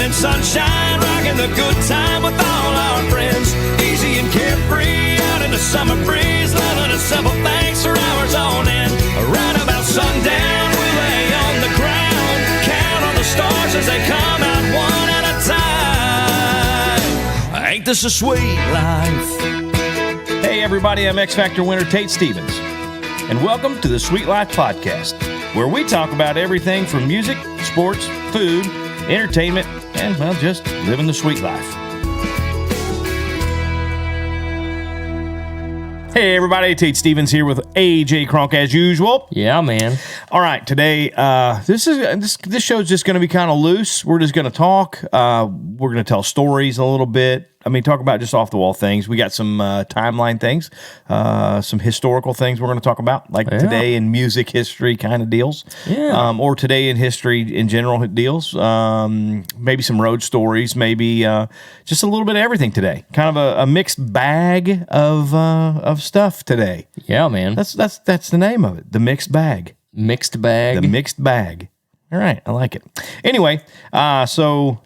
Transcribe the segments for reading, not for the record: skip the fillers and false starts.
morning sunshine, rocking the good time with all our friends. Easy and carefree, out in the summer breeze, loving a simple things for hours on end. Right about sundown, we lay on the ground, count on the stars as they come out one at a time. Ain't this a sweet life? Hey everybody, I'm X Factor winner Tate Stevens, and welcome to the Sweet Life Podcast, where we talk about everything from music, sports, food, entertainment, and, well, just living the sweet life. Hey everybody, Tate Stevens here with AJ Kronk as usual. Yeah, man. All right, today this show's just going to be kind of loose. We're just going to talk. We're going to tell stories a little bit. I mean, talk about just off the wall things. We got some timeline things, some historical things we're going to talk about, like today in music history kind of deals, or today in history in general deals. Maybe some road stories, maybe just a little bit of everything today. Kind of a mixed bag of stuff today. Yeah, man. That's the name of it. The mixed bag. Mixed bag. The mixed bag. All right, I like it. Anyway, so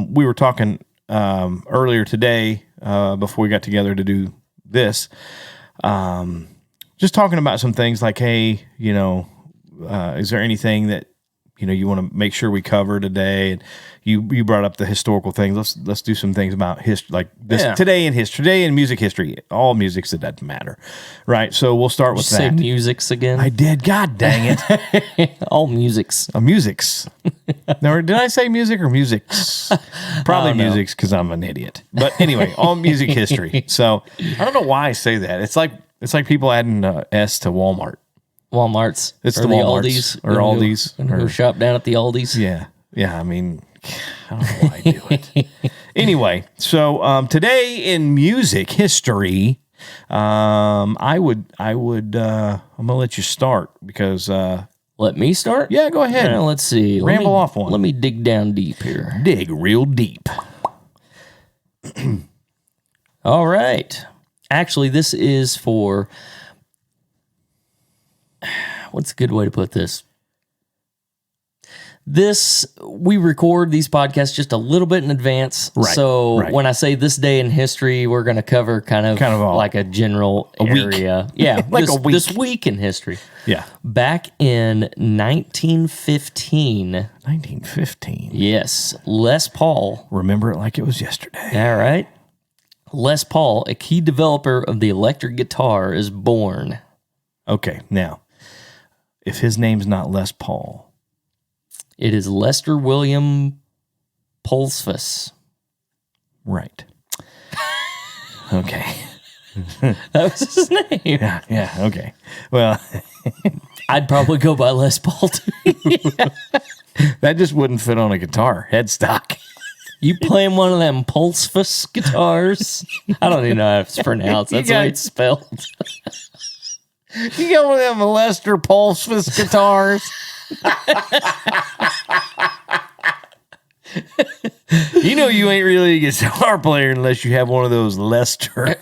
we were talking earlier today before we got together to do this, just talking about some things like, hey, is there anything that you want to make sure we cover today? And you brought up the historical things. Let's do some things about history, like this today in history, today in music history. All musics, it doesn't matter, right? So we'll start with that. Say musics again. I did. God dang it! All musics. Musics. No, did I say music or musics? Probably musics because I'm an idiot. But anyway, all music history. So I don't know why I say that. It's like people adding S to Walmart. Walmarts. It's or the Walmarts. Aldi's. Or Aldi's. Who shop down at the Aldi's. Yeah. I mean, I don't know why I do it. Anyway, so today in music history, I'm gonna let you start because. Let me start? Yeah, go ahead. Let's see. Ramble off one. Let me dig down deep here. Dig real deep. All right. Actually, this is for... What's a good way to put this? We record these podcasts just a little bit in advance. Right. So when I say this day in history, we're going to cover kind of like a general area. Week. Yeah. Like a week. This week in history. Yeah. Back in 1915. 1915. Yes. Les Paul. Remember it like it was yesterday. All right. Les Paul, a key developer of the electric guitar, is born. Okay. Now, if his name's not Les Paul... It is Lester William Pulsfus. Right. Okay. That was his name. Yeah, okay. Well... I'd probably go by Les Paul, too. That just wouldn't fit on a guitar, headstock. You playing one of them Pulsfus guitars? I don't even know how it's pronounced. That's the way it's spelled. You got one of them Lester Pulsfus guitars? You ain't really a guitar player unless you have one of those Lester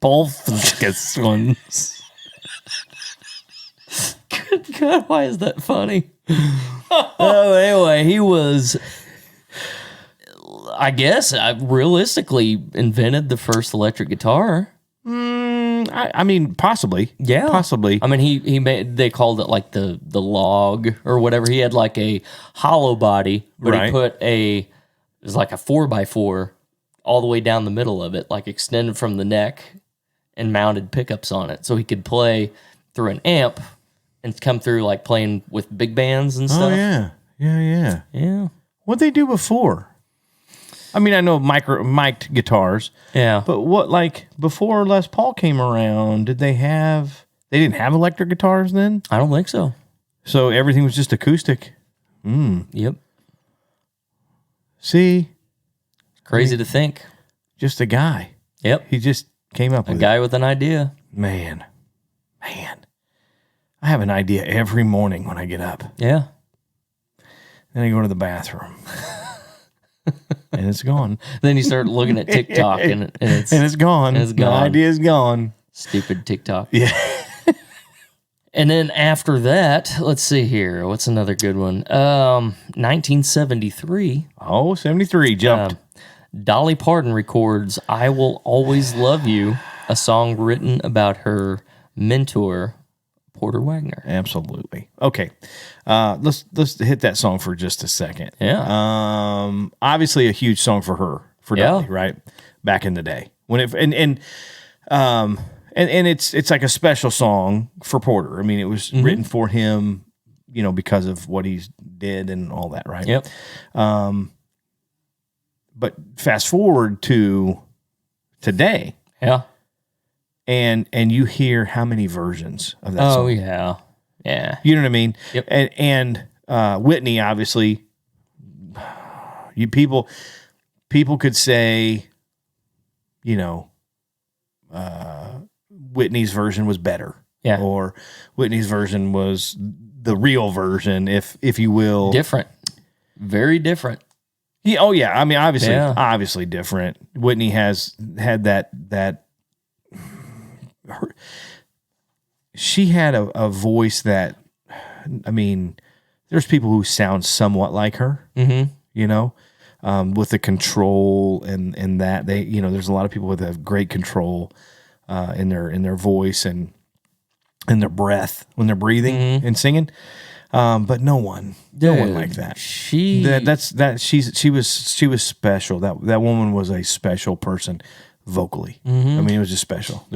Pulsfus ones. Good God, why is that funny? Anyway, he was, I guess, realistically invented the first electric guitar. I mean, possibly. Yeah. Possibly. I mean, they called it like the log or whatever. He had like a hollow body, but he put it was like a 4x4 all the way down the middle of it, like extended from the neck and mounted pickups on it. So he could play through an amp and come through like playing with big bands and stuff. Oh, yeah. Yeah. What'd they do before? I mean, I know mic'd guitars. Yeah. But what, like, before Les Paul came around, they didn't have electric guitars then? I don't think so. So everything was just acoustic. Yep. See? Crazy to think. Just a guy. Yep. He just came up with a guy with an idea. Man. I have an idea every morning when I get up. Yeah. Then I go to the bathroom. And it's gone. Then you start looking at TikTok and it's gone. And it's gone. The idea's gone. Stupid TikTok. Yeah. And then after that, let's see here. What's another good one? 1973. Oh, 73 jumped. Dolly Parton records "I Will Always Love You," a song written about her mentor, Porter Wagner. Absolutely. Okay. Let's hit that song for just a second. Yeah. Obviously a huge song for her, for Dolly, right? Back in the day. When it and it's like a special song for Porter. I mean, it was written for him, because of what he did and all that, right? Yep. But fast forward to today. Yeah. And you hear how many versions of that song. Oh, yeah. Yeah. You know what I mean? Yep. And Whitney, obviously, people could say, Whitney's version was better. Yeah. Or Whitney's version was the real version, if you will. Different. Very different. Yeah, oh yeah. I mean, obviously different. Whitney has had that she had a voice that, I mean, there's people who sound somewhat like her, with the control and that they, there's a lot of people with a great control in their voice and in their breath when they're breathing and singing. But no one like that. She was special. That woman was a special person vocally. I mean, it was just special.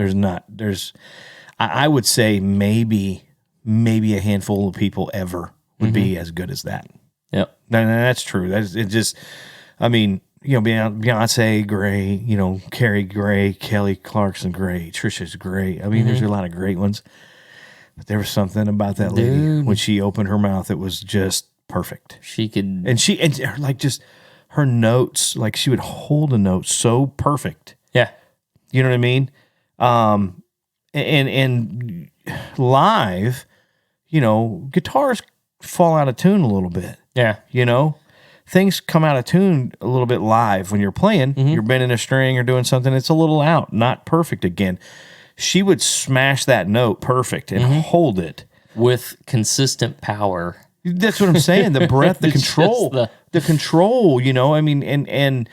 I would say maybe a handful of people ever would be as good as that. Yep. No, that's true. Beyonce, great, Carrie, great, Kelly Clarkson, great, Trisha's great. I mean, there's a lot of great ones. But there was something about that lady when she opened her mouth, it was just perfect. She could, and like just her notes, like she would hold a note so perfect. Yeah. You know what I mean? And live, guitars fall out of tune a little bit. Yeah. Things come out of tune a little bit live when you're playing. You're bending a string or doing something. It's a little out, not perfect again. She would smash that note perfect and hold it with consistent power. That's what I'm saying. The breath, the control, the control. I mean, I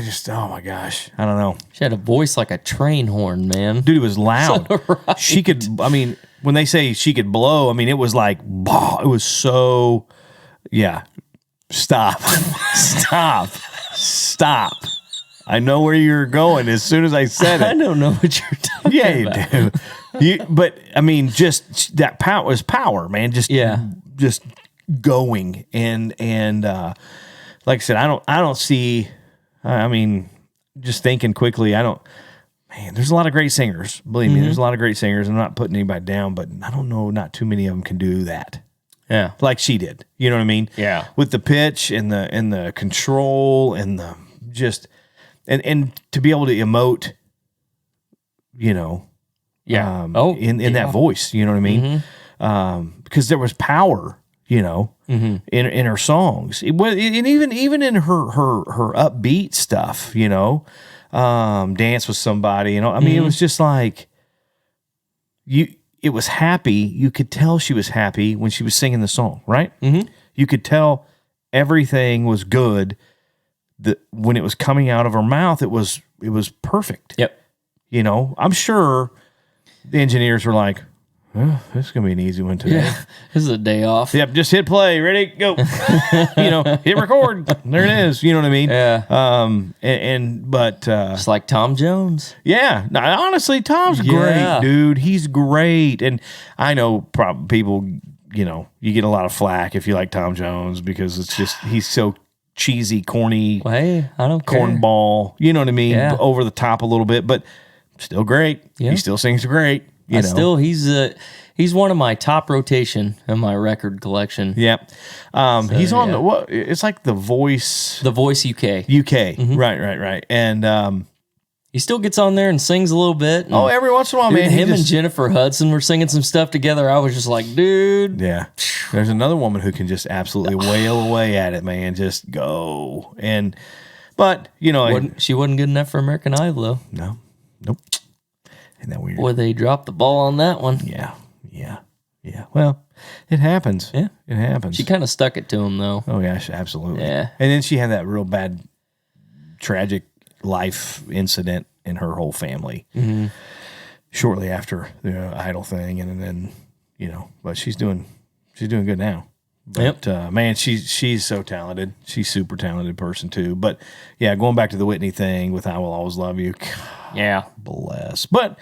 just, oh my gosh, I don't know. She had a voice like a train horn, man. Dude, it was loud. Right. She could. I mean, when they say she could blow, I mean it was like, bah, it was so. Yeah. Stop. Stop. I know where you're going as soon as I said it. I don't know what you're talking about. Yeah, you do. But I mean, just that power was power, man. Just going and like I said, I don't see. I mean, just thinking quickly, Man, there's a lot of great singers. Believe me, there's a lot of great singers. I'm not putting anybody down, but I don't know. Not too many of them can do that. Yeah, like she did. You know what I mean? Yeah, with the pitch and the control and the just. And to be able to emote, in that voice, you know what I mean? Because there was power, in her songs, and even in her upbeat stuff, Dance with Somebody, I mean, it was just like it was happy. You could tell she was happy when she was singing the song, right? You could tell everything was good. When it was coming out of her mouth, it was perfect. Yep. I'm sure the engineers were like, oh, this is going to be an easy one today. Yeah. This is a day off. Yep. Just hit play. Ready? Go. Hit record. There it is. You know what I mean? Yeah. But it's like Tom Jones. Yeah. Now, honestly, Tom's great, dude. He's great. And I know people, you get a lot of flack if you like Tom Jones because it's just, he's so cheesy, corny, I don't care. Cornball, you know what I mean? Yeah. Over the top a little bit, but still great. Yeah. He still sings great. He's one of my top rotation in my record collection. Yep. He's on it's like The Voice UK. Right. And he still gets on there and sings a little bit. Oh, every once in a while, man. Him and Jennifer Hudson were singing some stuff together. I was just like, dude. Yeah. There's another woman who can just absolutely wail away at it, man. Just go. But, she wasn't good enough for American Idol, though. No. Nope. Isn't that weird? Boy, they dropped the ball on that one. Yeah. Well, it happens. Yeah. It happens. She kind of stuck it to him, though. Oh, gosh, absolutely. Yeah. And then she had that real bad, tragic life incident in her whole family shortly after the Idol thing. And then, but she's doing good now. But, man, she's so talented. She's super talented person, too. But, yeah, going back to the Whitney thing with I Will Always Love You. God, Yeah. bless. But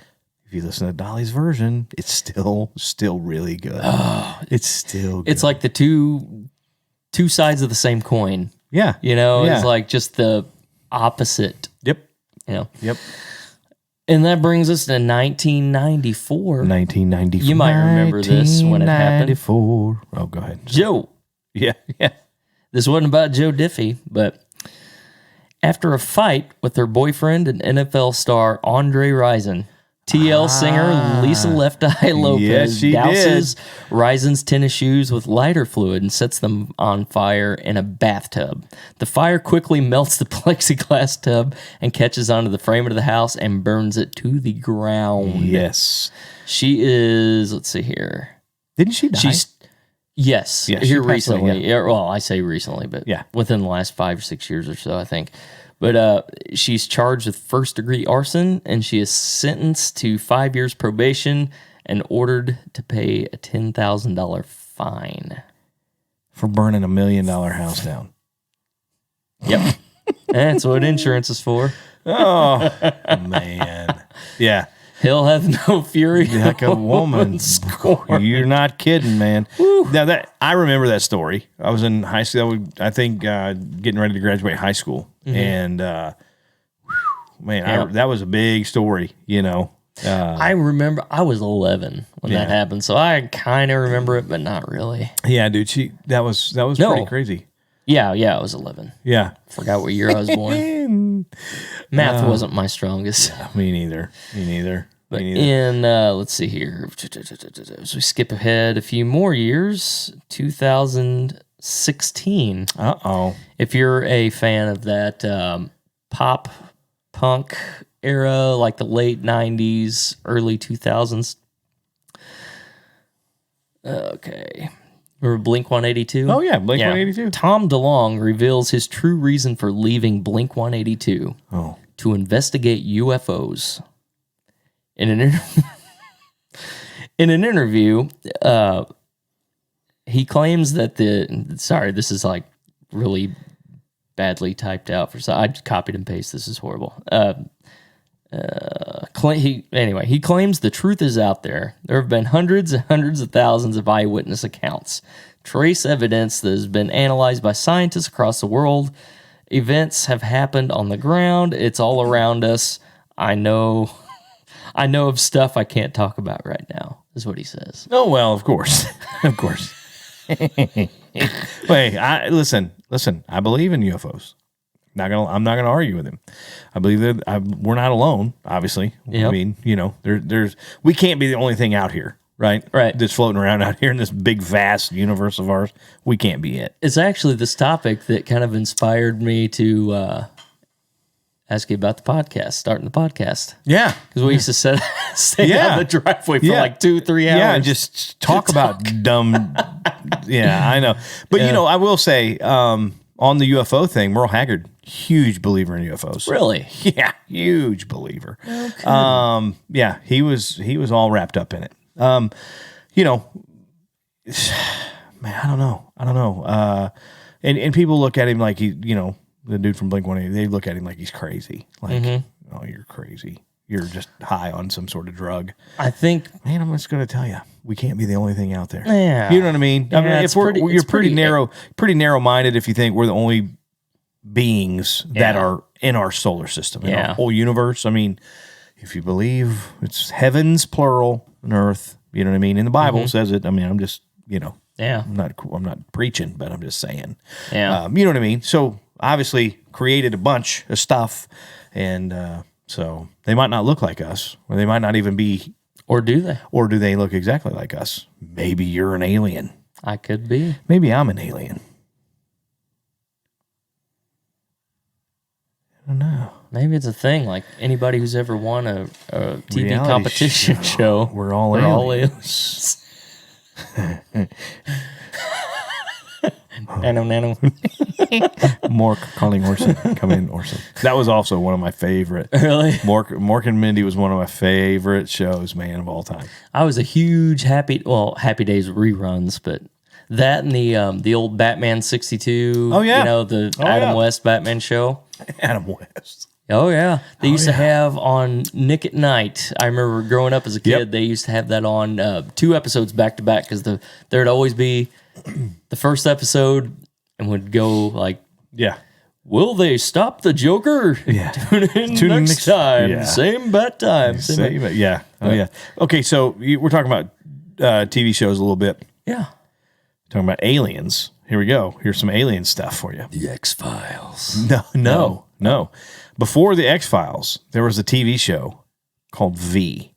if you listen to Dolly's version, it's still really good. Oh, it's still good. It's like the two sides of the same coin. Yeah. It's like just the opposite. Yep. Yep. And that brings us to 1994. 1994. You might remember this when it happened. 1994. Oh, go ahead. Joe. Yeah. This wasn't about Joe Diffie, but after a fight with her boyfriend and NFL star Andre Rison, TL singer Lisa Left Eye Lopez douses Rison's tennis shoes with lighter fluid and sets them on fire in a bathtub. The fire quickly melts the plexiglass tub and catches onto the frame of the house and burns it to the ground. Yes. She is, let's see here. Didn't she die? Yes, Yeah, she here passed away, recently. Yeah, well, I say recently, but within the last 5 or 6 years or so, I think. But she's charged with first-degree arson, and she is sentenced to 5 years probation and ordered to pay a $10,000 fine. For burning $1 million house down. Yep. That's what insurance is for. Oh, man. Yeah. Hell hath no fury. Like a woman. You're not kidding, man. Now I remember that story. I was in high school. I think getting ready to graduate high school, and that was a big story. I remember I was 11 when that happened, so I kind of remember it, but not really. Yeah, dude. That was pretty crazy. Yeah, it was 11. Yeah, forgot what year I was born. Math wasn't my strongest. Me neither. But in, let's see here, as we skip ahead a few more years, 2016. Uh-oh. If you're a fan of that pop punk era, like the late 90s, early 2000s. Okay. Remember Blink-182? Oh, yeah, Blink-182. Tom DeLonge reveals his true reason for leaving Blink-182 to investigate UFOs. In an interview, he claims that this is like really badly typed out I just copied and pasted. This is horrible. He claims the truth is out there. There have been hundreds and hundreds of thousands of eyewitness accounts, trace evidence that has been analyzed by scientists across the world. Events have happened on the ground. It's all around us. I know of stuff I can't talk about right now, is what he says. Oh, well, of course. Of course. Wait, listen, I believe in UFOs. I'm not gonna argue with him. I believe that we're not alone, obviously. Yep. I mean, we can't be the only thing out here, right? Right. That's floating around out here in this big, vast universe of ours. We can't be it. It's actually this topic that kind of inspired me to ask you about the podcast, starting the podcast. Yeah. Because we used to stay on the driveway for like 2-3 hours. Yeah, just talk about dumb. Yeah, I know. But, I will say, on the UFO thing, Merle Haggard, huge believer in UFOs. Really? Yeah, huge believer. Okay. Yeah, he was all wrapped up in it. Man, I don't know. And people look at him like the dude from Blink-182, they look at him like he's crazy. Like, oh, you're crazy. You're just high on some sort of drug. I think, man, I'm just going to tell you, we can't be the only thing out there. Yeah. You know what I mean? Yeah, I mean, you're pretty narrow-minded if you think we're the only beings that are in our solar system, in our whole universe. I mean, if you believe it's heavens, plural, and earth, you know what I mean? And the Bible says it. I mean, I'm just, I'm not preaching, but I'm just saying. Yeah. You know what I mean? So, obviously, created a bunch of stuff, and so they might not look like us, or they might not even be. Or do they? Or do they look exactly like us? Maybe you're an alien. I could be. Maybe I'm an alien. I don't know. Maybe it's a thing. Like anybody who's ever won a TV Reality competition show, We're all aliens. Nano. Mork calling Orson. Come in, Orson. That was also one of my favorite. Really? Mork and Mindy was one of my favorite shows, man, of all time. I was a huge Happy Days reruns, but that and the old Batman 62. Oh, yeah. You know, the Adam West Batman show. Adam West. Oh, yeah. They used to have on Nick at Night. I remember growing up as a kid, Yep. they used to have that on 2 episodes back to back because there'd always be the first episode and would go like, Yeah. will they stop the Joker? Yeah. Tune in next time. Yeah. Same bat time. Yeah. Oh, yeah. Okay, so we're talking about TV shows a little bit. Yeah. Talking about aliens. Here we go. Here's some alien stuff for you. The X-Files. No. Before the X-Files, there was a TV show called V.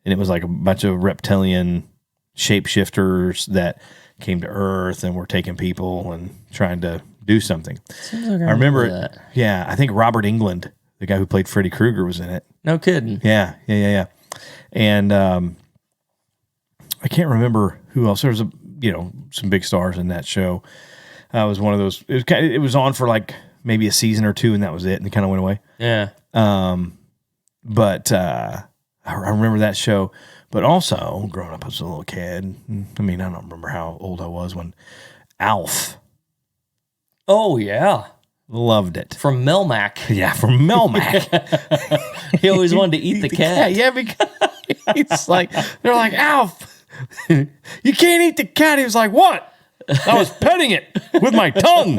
And it was like a bunch of reptilian shapeshifters that came to Earth and were taking people and trying to do something. Seems like I remember it. that. Yeah, I think Robert Englund, the guy who played Freddy Krueger, was in it. No kidding. Yeah. And I can't remember who else. There was some big stars in that show. It was one of those. It was on for like maybe a season or two, and that was it, and it kind of went away. Yeah. But I remember that show. But also, growing up as a little kid, I mean, I don't remember how old I was when Alf. Oh, yeah. Loved it. From Melmac. Yeah, from Melmac. He always wanted to eat the cat. Yeah, because it's like, they're like, Alf, you can't eat the cat. He was like, what? I was petting it with my tongue.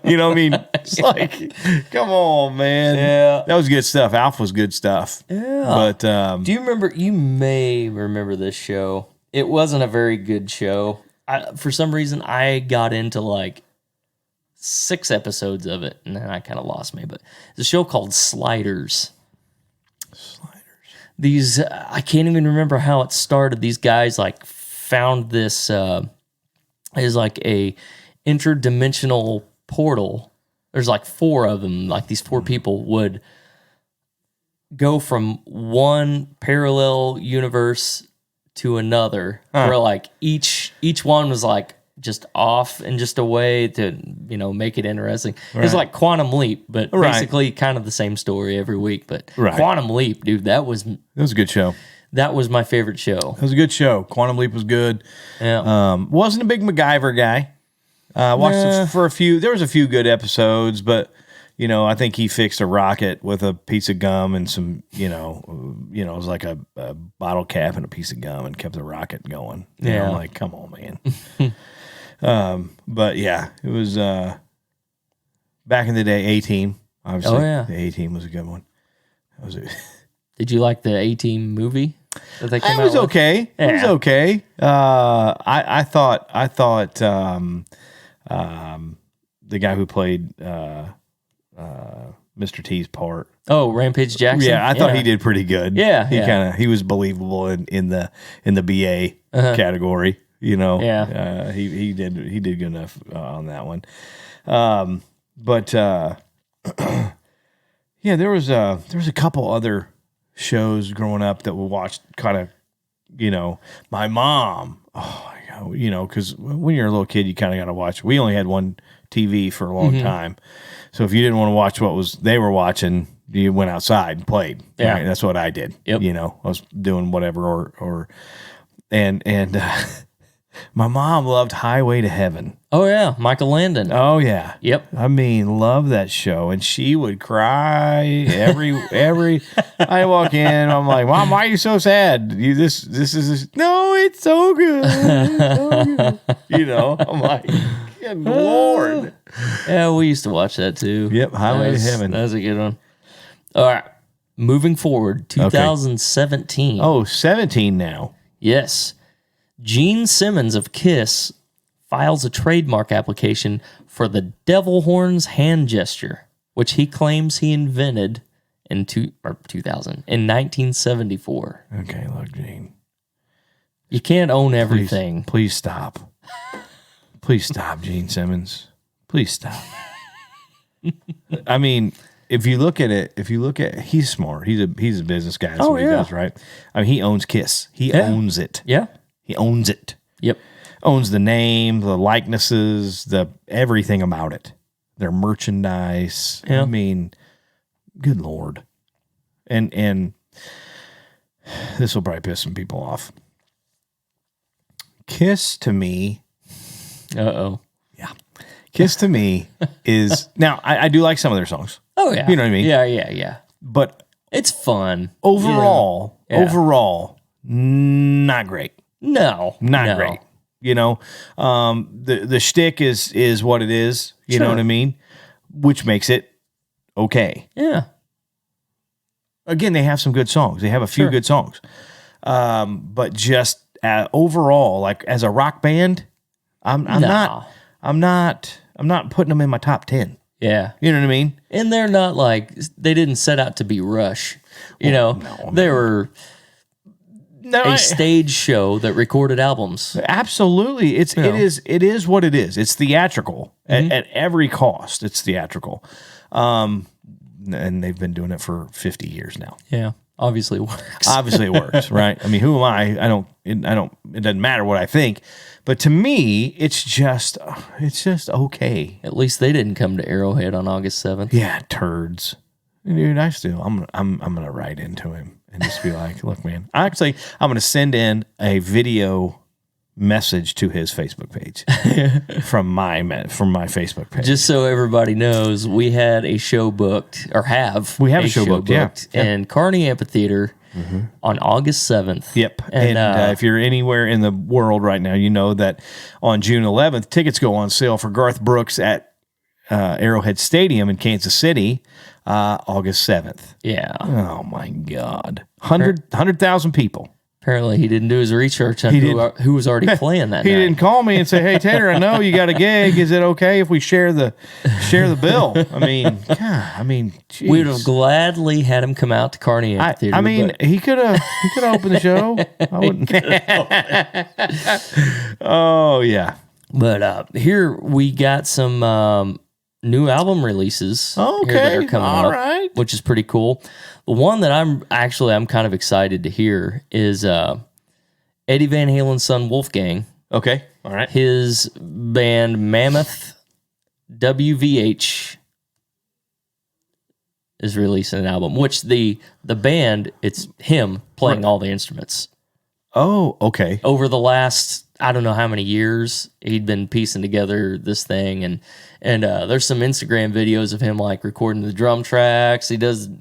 You know what I mean? It's like, come on, man. Yeah. That was good stuff. Alf was good stuff. Yeah. But Do you remember? You may remember this show. It wasn't a very good show. For some reason, I got into like 6 episodes of it, and then I kind of lost me. But it's a show called Sliders. These, I can't even remember how it started. These guys like found this is like a interdimensional portal. There's like 4 of them. Like these 4 people would go from one parallel universe to another, where like each one was like just off in just a way to make it interesting. Right. It's like Quantum Leap, but basically kind of the same story every week. But Quantum Leap, dude, that was a good show. That was my favorite show. It was a good show. Quantum Leap was good. Yeah. Wasn't a big MacGyver guy. Watched it for a few. There was a few good episodes, but I think he fixed a rocket with a piece of gum and some, it was like a bottle cap and a piece of gum and kept the rocket going. Yeah. I'm like, come on, man. But yeah, it was back in the day. A-Team, obviously. Oh yeah, the A-Team was a good one. That was it. Did you like the A-Team movie that they came out with? Okay. Yeah. It was okay. I thought the guy who played Mr. T's part. Oh, Rampage Jackson. Yeah, I thought he did pretty good. Yeah, he was believable in the BA category. Yeah. He did good enough on that one. But yeah, there was a couple other shows growing up that we watched. Kind of, my mom. Oh, because when you're a little kid, you kind of got to watch. We only had one TV for a long time, so if you didn't want to watch what they were watching, you went outside and played. Yeah, right? That's what I did. Yep. I was doing whatever, and my mom loved Highway to Heaven. Oh yeah, Michael Landon. Oh yeah. Yep. I mean, love that show, and she would cry every. I walk in, I'm like, Mom, why are you so sad? This is no, it's so good. It's so good. I'm like, good Lord. Yeah, we used to watch that too. Yep, Highway to Heaven. That was a good one. All right, moving forward, 2017. Okay. Oh, 17 now. Yes. Gene Simmons of Kiss files a trademark application for the devil horns hand gesture, which he claims he invented in 1974. Okay, look, Gene. You can't own everything. Please stop. Please stop, Gene Simmons. Please stop. I mean, if you look at he's smart. He's a business guy. That's what he does, right? I mean, he owns Kiss. He owns it. Yeah. He owns it. Yep. Owns the name, the likenesses, the everything about it. Their merchandise. Yeah. I mean, good Lord. And this will probably piss some people off. Kiss to me. Uh-oh. Yeah. Kiss to me is now I do like some of their songs. Oh yeah. You know what I mean? Yeah. But It's fun. overall, Yeah. not great. No. Not great. You know, the shtick is what it is. You know Sure. what I mean? Which makes it okay. Yeah. Again, they have some good songs. They have a few Sure. good songs. But just overall, like as a rock band, I'm not putting them in my top 10. Yeah. You know what I mean? And they're not like, they didn't set out to be Rush. No, they were No, a stage show that recorded albums. absolutely. It is what it is. It's theatrical Mm-hmm. at every cost. It's theatrical. And they've been doing it for 50 years now. Yeah. Obviously it works. Obviously it works, right? I mean, who am I? It doesn't matter what I think, but to me, it's just okay. At least they didn't come to Arrowhead on August 7th. Yeah, turds. Dude, I'm gonna write into him and just be like, look, man, I'm gonna send in a video message to his Facebook page from my Facebook page. Just so everybody knows, we had a show booked, or we have a show booked, yeah. in Kearney Amphitheater on August 7th. Yep. And if you're anywhere in the world right now, you know that on June 11th, tickets go on sale for Garth Brooks at Arrowhead Stadium in Kansas City, August 7th. Yeah. Oh, my God. 100,000 people. Apparently, he didn't do his research on who was already playing that He night. didn't call me and say, "Hey Tater, I know you got a gig. Is it okay if we share the bill?" I mean, geez. We would have gladly had him come out to Kearney Amphitheater. I mean, he could have opened the show. I wouldn't. Oh yeah. But here we got some new album releases. Okay, here that are coming all up, right. which is pretty cool. The one that I'm kind of excited to hear is Eddie Van Halen's son Wolfgang. Okay. All right. His band Mammoth WVH is releasing an album, which the band, it's him playing all the instruments. Oh, okay. Over the last, I don't know how many years, he'd been piecing together this thing, and there's some Instagram videos of him like recording the drum tracks. He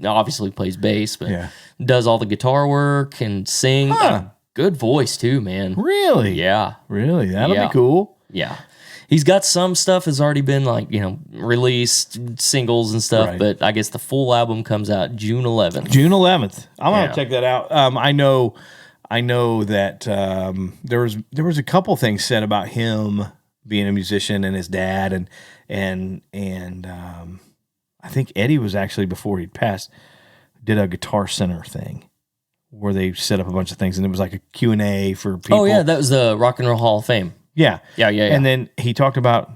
obviously plays bass, but does all the guitar work and sing. Good voice too, man. Really? Yeah. Really? That'll be cool. Yeah. He's got some stuff has already been released, singles and stuff, but I guess the full album comes out June 11th. June 11th. I'm gonna check that out. I know that there was a couple things said about him being a musician and his dad and I think Eddie was actually, before he'd passed, did a Guitar Center thing where they set up a bunch of things and it was like a Q&A for people. Oh yeah, that was the Rock and Roll Hall of Fame. Yeah. Yeah. And then he talked about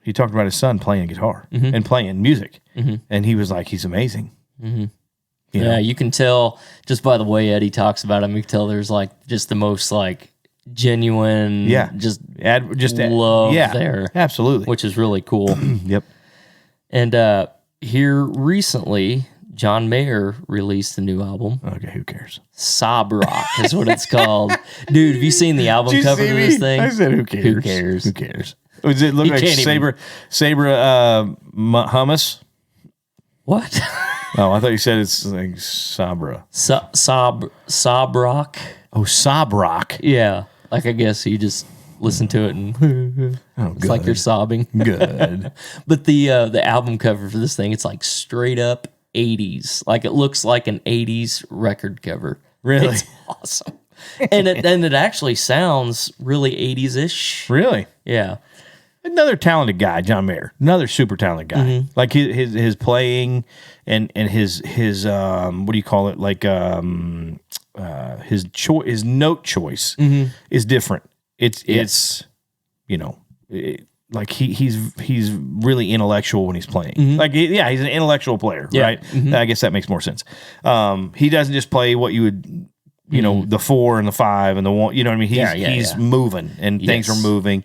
his son playing guitar and playing music, and he was like, he's amazing. Mm-hmm. Yeah, you can tell just by the way Eddie talks about him. You can tell there's like just the most like genuine, just love there. Absolutely, which is really cool. Yep. And here recently, John Mayer released a new album. Okay, who cares? Sob Rock is what it's called. Dude, have you seen the album cover of this thing? I said, who cares? Who cares? Who cares? Does it look like Sabre hummus? What? Oh, I thought you said it's like Sabra. Sob Rock. Oh, Sob Rock. Yeah. Like, I guess you just listen to it and it's like you're sobbing. Good. But the album cover for this thing, it's like straight up 80s. Like, it looks like an 80s record cover. Really? It's awesome. And it actually sounds really 80s-ish. Really? Yeah. Another talented guy, John Mayer. Another super talented guy. Like his playing and his what do you call it? Like his note choice is different. It's like he's really intellectual when he's playing. Like he's an intellectual player, right? I guess that makes more sense. He doesn't just play what you would, the 4 and the 5 and the 1. You know what I mean? He's moving and things are moving.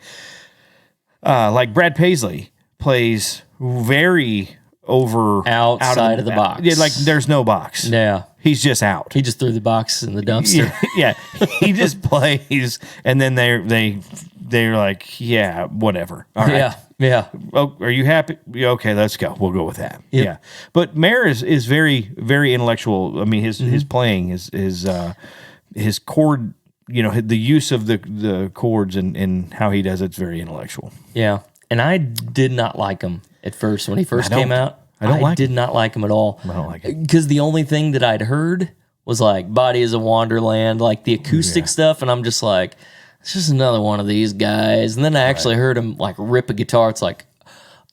Like Brad Paisley plays very outside of the box. Yeah, like there's no box. Yeah. He's just out. He just threw the box in the dumpster. Yeah. He just plays, and then they're like, yeah, whatever. All right. Yeah. Oh, are you happy? Yeah, okay, let's go. We'll go with that. Yep. Yeah. But Mayer is very, very intellectual. I mean, his playing, his chord, the use of the chords and how he does it's very intellectual. Yeah. And I did not like him at first when he first came out. I did not like him at all. I don't like it. Because the only thing that I'd heard was like Body is a Wonderland, like the acoustic stuff. And I'm just like, it's just another one of these guys. And then I actually heard him like rip a guitar. It's like,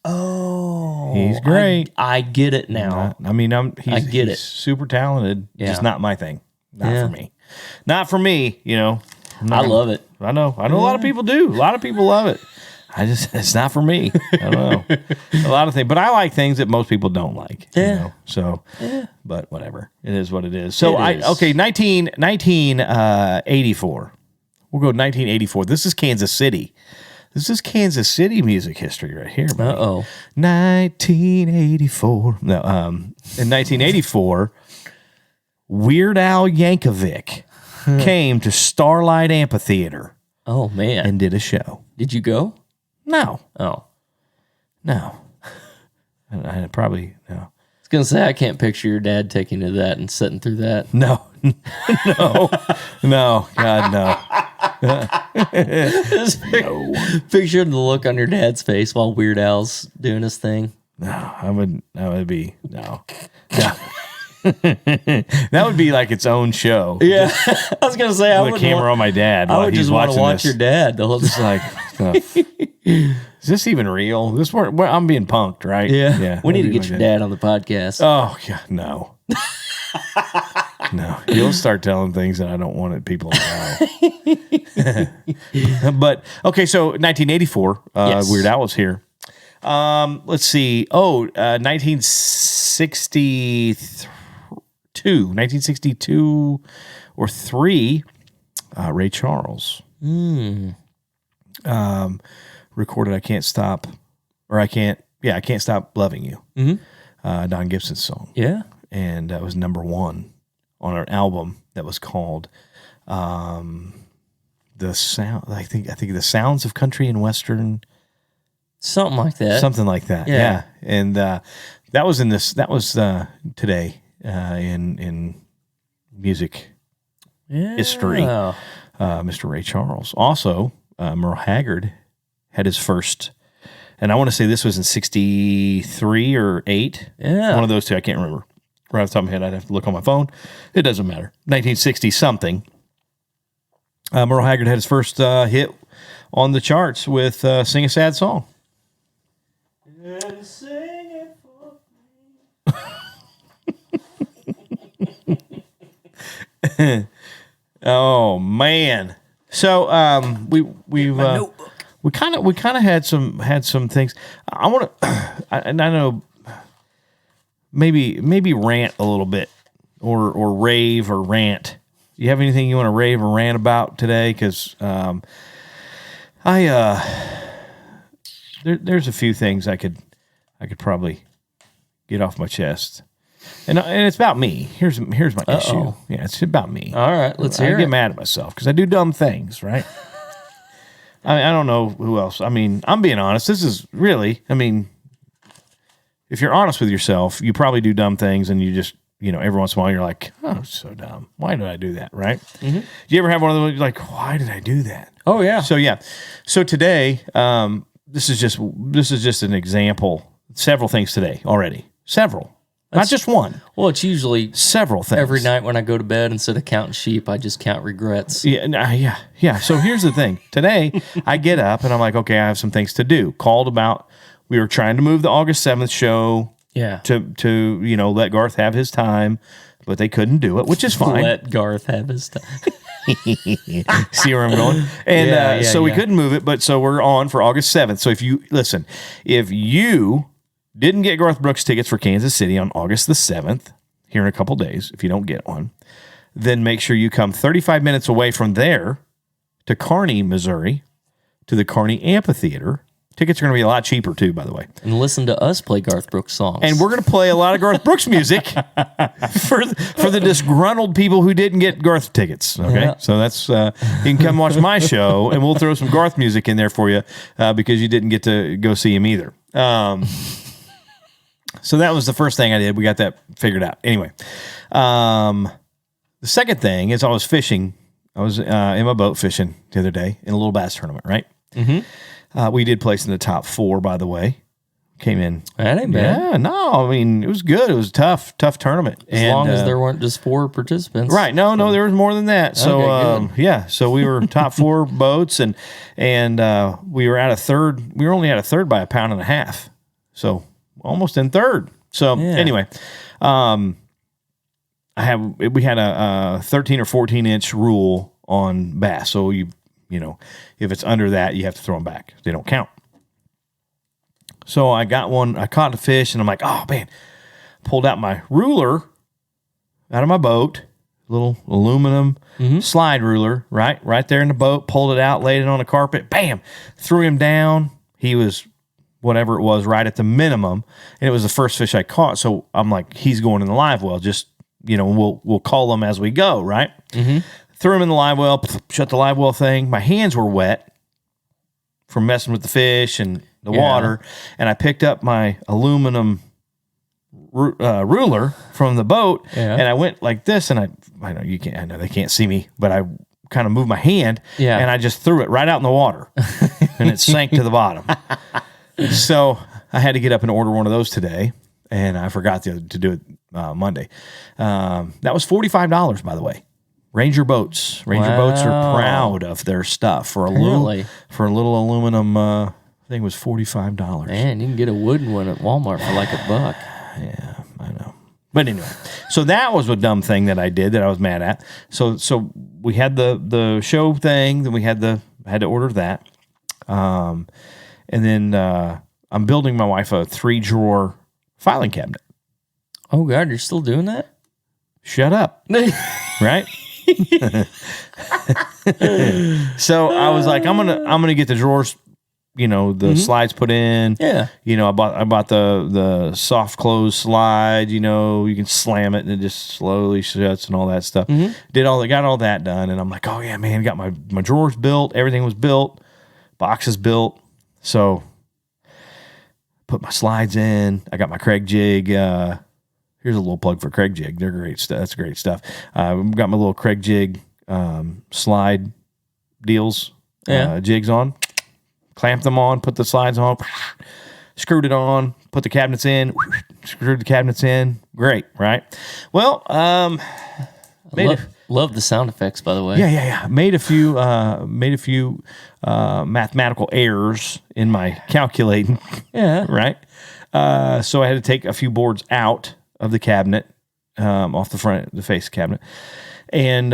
oh. He's great. I get it now. He's super talented. Just not my thing. Not for me. Not for me, I love it. I know a lot of people do. A lot of people love it. It's not for me. I don't know. A lot of things, but I like things that most people don't like. Yeah. So, but whatever. It is what it is. So 1984. We'll go 1984. This is Kansas City. This is Kansas City music history right here, man. 1984. No, in 1984, Weird Al Yankovic came to Starlight Amphitheater. Oh, man. And did a show. Did you go? No. Oh. No. I probably, no. I was going to say, I can't picture your dad taking to that and sitting through that. No. No. God, no. Picture the look on your dad's face while Weird Al's doing his thing. No, that would be, no. That would be like its own show. Yeah. I was going to say, with a camera on my dad. I would just want to watch your dad the whole time. Is this even real? I'm being punked, right? Yeah. We need to get your dad on the podcast. Oh, God, no. No. He'll start telling things that I don't want people to know. But, okay, so 1984, Weird Al was here. Let's see. 1962 or 3, Ray Charles. Recorded I Can't Stop Loving You. Don Gibson's song. Yeah. And that was number 1 on an album that was called The Sound. I think The Sounds of Country and Western. Something like that. Something like that. Yeah. And that was today in music history. Mr. Ray Charles. Also, Merle Haggard had his first, and I want to say this was in 63 or 8. Yeah. One of those two. I can't remember. Right off the top of my head, I'd have to look on my phone. It doesn't matter. 1960 something. Merle Haggard had his first hit on the charts with Sing a Sad Song. And sing it for me. Oh man. So we kind of had some things. I want to I know maybe rant a little bit or rave or rant. Do you have anything you want to rave or rant about today? Because there's a few things I could probably get off my chest, and it's about me. Here's my issue. Yeah, it's about me. All right, let's hear it. I get mad at myself because I do dumb things, right? I don't know who else. I mean, I'm being honest. This is really, if you're honest with yourself, you probably do dumb things, and you just, every once in a while you're like, oh, so dumb. Why did I do that, right? Mm-hmm. Do you ever have one of those, like, why did I do that? Oh, yeah. So today, this is just an example. Several things today already. Several. Not just one. Well, it's usually several things. Every night when I go to bed, instead of counting sheep, I just count regrets. Yeah. So here's the thing. Today, I get up and I'm like, okay, I have some things to do. We were trying to move the August 7th show to let Garth have his time but they couldn't do it, which is fine. Let Garth have his time. See where I'm going? And so we couldn't move it, but so we're on for August 7th. So if you didn't get Garth Brooks tickets for Kansas City on August the 7th, here in a couple days, if you don't get one, then make sure you come 35 minutes away from there to Kearney, Missouri, to the Kearney Amphitheater. Tickets are going to be a lot cheaper, too, by the way. And listen to us play Garth Brooks songs. And we're going to play a lot of Garth Brooks music for the disgruntled people who didn't get Garth tickets. Okay, Yeah. so that's you can come watch my show, and we'll throw some Garth music in there for you because you didn't get to go see him either. So that was the first thing I did. We got that figured out. Anyway, the second thing is I was fishing. I was in my boat fishing the other day in a little bass tournament, right? Mm-hmm. We did place in the top 4, by the way. Came in. That ain't bad. Yeah, no, I mean, it was good. It was a tough tournament. As long as there weren't just 4 participants. Right. No, there was more than that. So, Okay, so we were top 4 boats, and we were at a third. We were only at a third by 1.5 pounds. So, almost in third. So, anyway, we had a 13 or 14 inch rule on bass. So, you know, if it's under that, you have to throw them back. They don't count. So I got one. I caught a fish, and I'm like, oh man! Pulled out my ruler out of my boat, little aluminum slide ruler, right there in the boat. Pulled it out, laid it on the carpet. Bam! Threw him down. He was whatever it was, right at the minimum, and it was the first fish I caught. So I'm like, he's going in the live well. Just we'll call him as we go, right? Mm-hmm. Threw him in the live well, shut the live well thing. My hands were wet from messing with the fish and the water, and I picked up my aluminum ruler from the boat, and I went like this, and I know they can't see me, but I kind of moved my hand, and I just threw it right out in the water, and it sank to the bottom. So I had to get up and order one of those today, and I forgot to do it Monday. That was $45, by the way. Ranger boats. Ranger boats are proud of their stuff for a little aluminum. I think it was $45. Man, you can get a wooden one at Walmart for like $1. Yeah, I know. But anyway, so that was a dumb thing that I did that I was mad at. So we had the show thing, then we had to order that, and then I'm building my wife a 3-drawer filing cabinet. Oh God, you're still doing that? Shut up. Right? So I was like, I'm gonna get the drawers, the slides put in. Yeah. I bought the soft close slide. You can slam it and it just slowly shuts and all that stuff. Mm-hmm. Got all that done, and I'm like, oh yeah, man, got my drawers built. Everything was built. Boxes built. So put my slides in. I got my Craig jig. Here's a little plug for Craig Jig. They're great stuff. That's great stuff. Got my little Craig Jig slide deals, jigs on. Clamped them on, put the slides on, screwed it on, put the cabinets in, screwed the cabinets in. Great, right? Well, love the sound effects, by the way. Yeah. Made a few mathematical errors in my calculating. Yeah. Right? So I had to take a few boards out of the cabinet, off the front, the face cabinet, and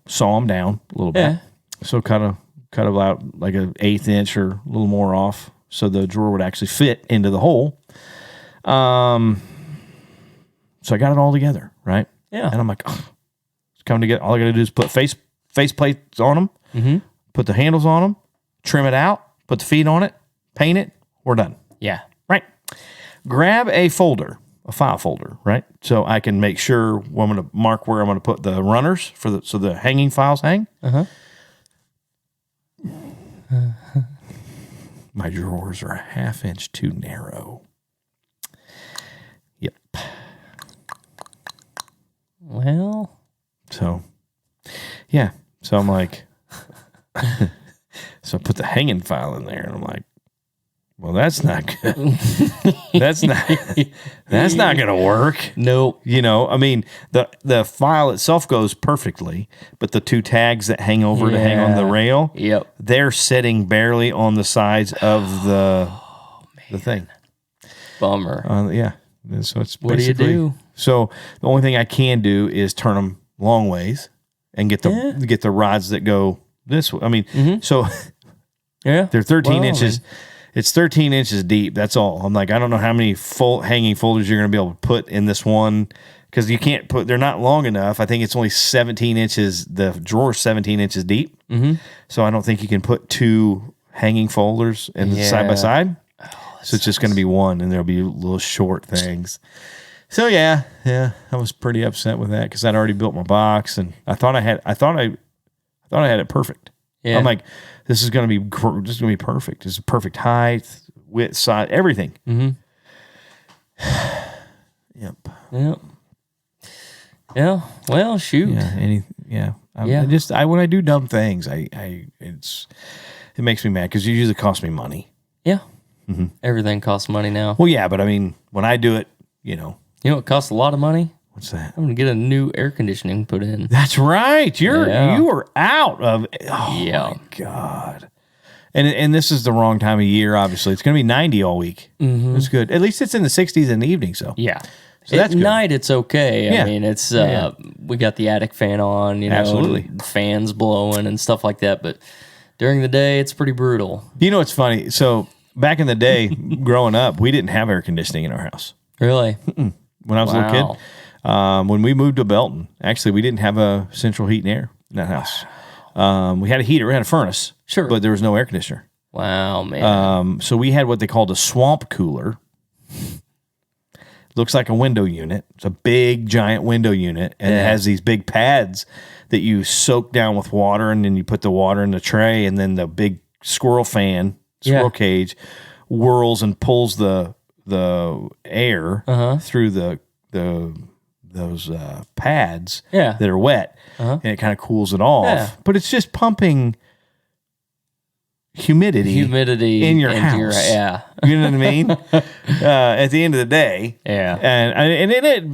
saw them down a little bit. Yeah. So cut it out like an 1/8 inch or a little more off, so the drawer would actually fit into the hole. So I got it all together, right? Yeah. And I'm like, it's coming together. All I got to do is put face plates on them, put the handles on them, trim it out, put the feet on it, paint it. We're done. Yeah. Right. Grab a folder, a file folder, right? So I can make sure I'm going to mark where I'm going to put the runners so the hanging files hang. Uh-huh. My drawers are a 1/2 inch too narrow. Yep. Well. So, yeah. So I'm like, so I put the hanging file in there, and I'm like, well, that's not good. that's not going to work. Nope. I mean, the file itself goes perfectly, but the 2 tags that hang over to hang on the rail, they're sitting barely on the sides of the thing. Bummer. Yeah. And so it's What do you basically, do? so the only thing I can do is turn them long ways and get the rods that go this way. I mean, so Yeah. they're 13 Well, inches. It's 13 inches deep. That's all. I'm like, I don't know how many hanging folders you're going to be able to put in this one, because you can't put, they're not long enough. I think it's only 17 inches. The drawer's 17 inches deep. Mm-hmm. So I don't think you can put 2 hanging folders in side by side. So it's just going to be one, and there'll be little short things. So yeah, I was pretty upset with that because I'd already built my box, and I thought I had it perfect. Yeah. I'm like, this is going to be perfect. It's a perfect height, width, size, everything. Mm-hmm. Yep. Yeah. Well, shoot. Yeah. When I do dumb things, it makes me mad because it usually costs me money. Yeah. Mm-hmm. Everything costs money now. Well, yeah, but I mean, when I do it, You know what costs a lot of money? What's that? I'm going to get a new air conditioning put in. That's right. You are out of it. Oh, yeah. my God. And this is the wrong time of year, obviously. It's going to be 90 all week. Mm-hmm. It's good. At least it's in the 60s in the evening, so. Yeah. So that's At good. night, it's okay. Yeah. I mean, it's we got the attic fan on, Absolutely. and fans blowing and stuff like that. But during the day, it's pretty brutal. You know, it's funny. So back in the day, growing up, we didn't have air conditioning in our house. Really? When I was a little kid. When we moved to Belton, actually, we didn't have a central heat and air in that house. We had a heater, we had a furnace. Sure. But there was no air conditioner. Wow, man. So we had what they called a swamp cooler. Looks like a window unit. It's a big, giant window unit, and it has these big pads that you soak down with water, and then you put the water in the tray, and then the big squirrel cage whirls and pulls the air through those pads that are wet, and it kind of cools it off. Yeah. But it's just pumping humidity in your house. You know what I mean? At the end of the day, and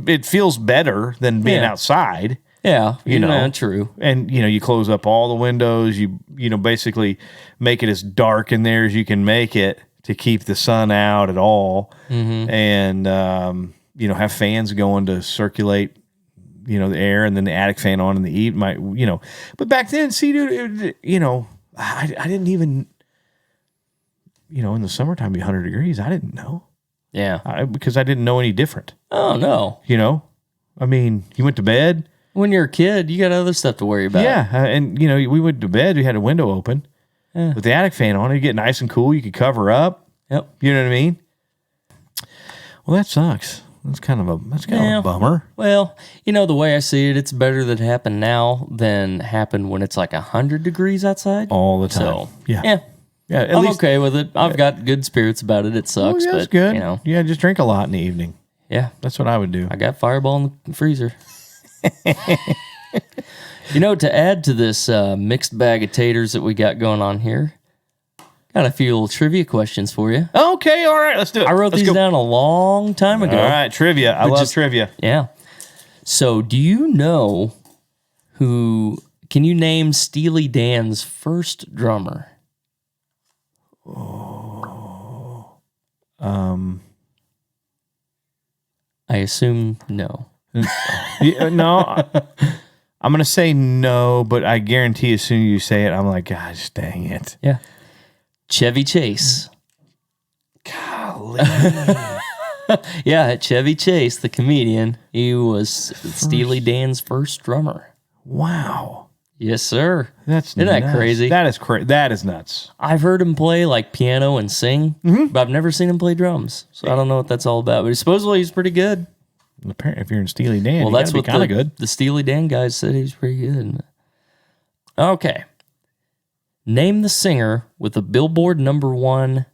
it feels better than being outside. Yeah, you know, true. And you close up all the windows. You basically make it as dark in there as you can make it to keep the sun out at all, and have fans going to circulate the air, and then the attic fan on in the evening. But back then, see, dude, I didn't even. In the summertime, be 100 degrees. I didn't know. Yeah. Because I didn't know any different. Oh, no. I mean, you went to bed. When you're a kid, you got other stuff to worry about. Yeah. And, we went to bed. We had a window open with the attic fan on. It'd get nice and cool. You could cover up. Yep. You know what I mean? Well, that sucks. That's kind of a bummer. Well, the way I see it, it's better that it happened now than happen when it's like 100 degrees outside. All the time. So, yeah. I'm okay with it. I've got good spirits about it. It sucks, that's but good. Just drink a lot in the evening. Yeah, that's what I would do. I got Fireball in the freezer. To add to this mixed bag of taters that we got going on here, got a few little trivia questions for you. Okay, all right, let's do it. I wrote these down a long time ago. All right, trivia. I love trivia. Yeah. So, do you know can you name Steely Dan's first drummer? I assume no. No, I'm going to say no, but I guarantee as soon as you say it, I'm like, gosh, dang it. Yeah. Chevy Chase. Golly. Yeah, Chevy Chase, the comedian. He was Steely Dan's first drummer. Wow. Yes, sir. Isn't that crazy? That is crazy. That is nuts. I've heard him play like piano and sing, but I've never seen him play drums. So I don't know what that's all about. But supposedly he's pretty good. Apparently, if you're in Steely Dan, that's what kind of good. The Steely Dan guys said he's pretty good. Okay. Name the singer with a Billboard #1